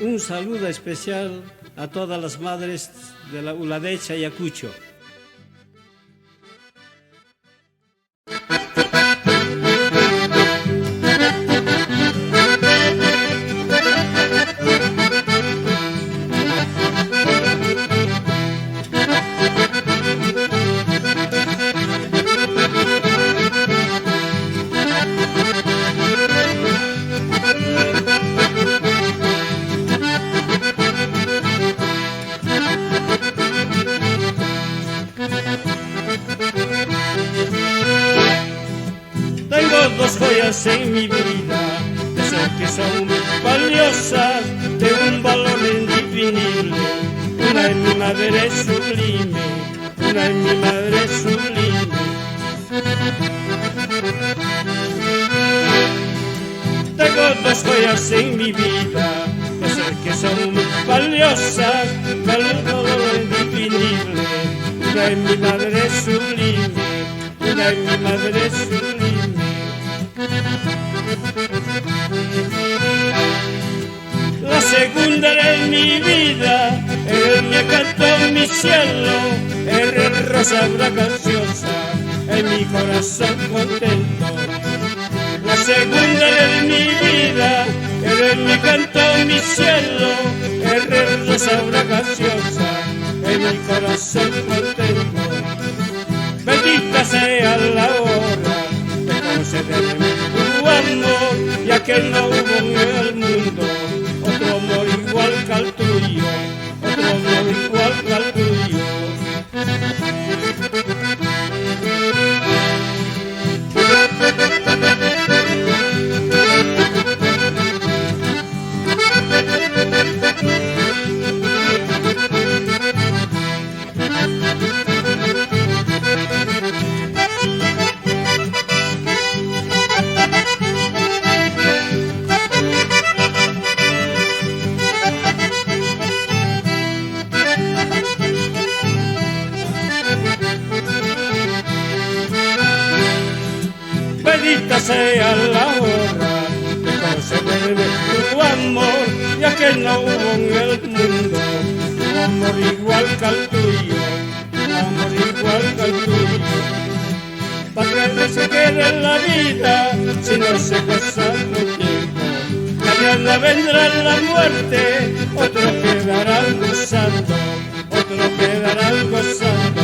Un saludo especial a todas las madres de la Uladecha y Ayacucho. Tengo dos joyas en mi vida, de ser que son valiosas, de un valor indefinible. Una es mi madre sublime, una es mi madre sublime. Tengo dos joyas en mi vida, de ser que son valiosas, de un valor indefinible. Una es mi madre sublime, una es mi madre sublime. La segunda de mi vida, él me cantó mi cielo, eres rosa graciosa, en mi corazón contento. La segunda de mi vida, él me cantó mi cielo, eres rosa graciosa, en mi corazón contento. Bendita sea la hora de concederme tu amor, ya que no hubo en el mundo otro amor igual que al tuyo, otro amor igual que al tuyo. Bendita sea la hora de concederme tu amor, ya que no hubo en el mundo un amor igual que al tuyo, un amor igual que al tuyo. Para que no se quede en la vida si no se goza con tiempo. Mañana vendrá la muerte, otros quedarán gozando, otros quedarán gozando.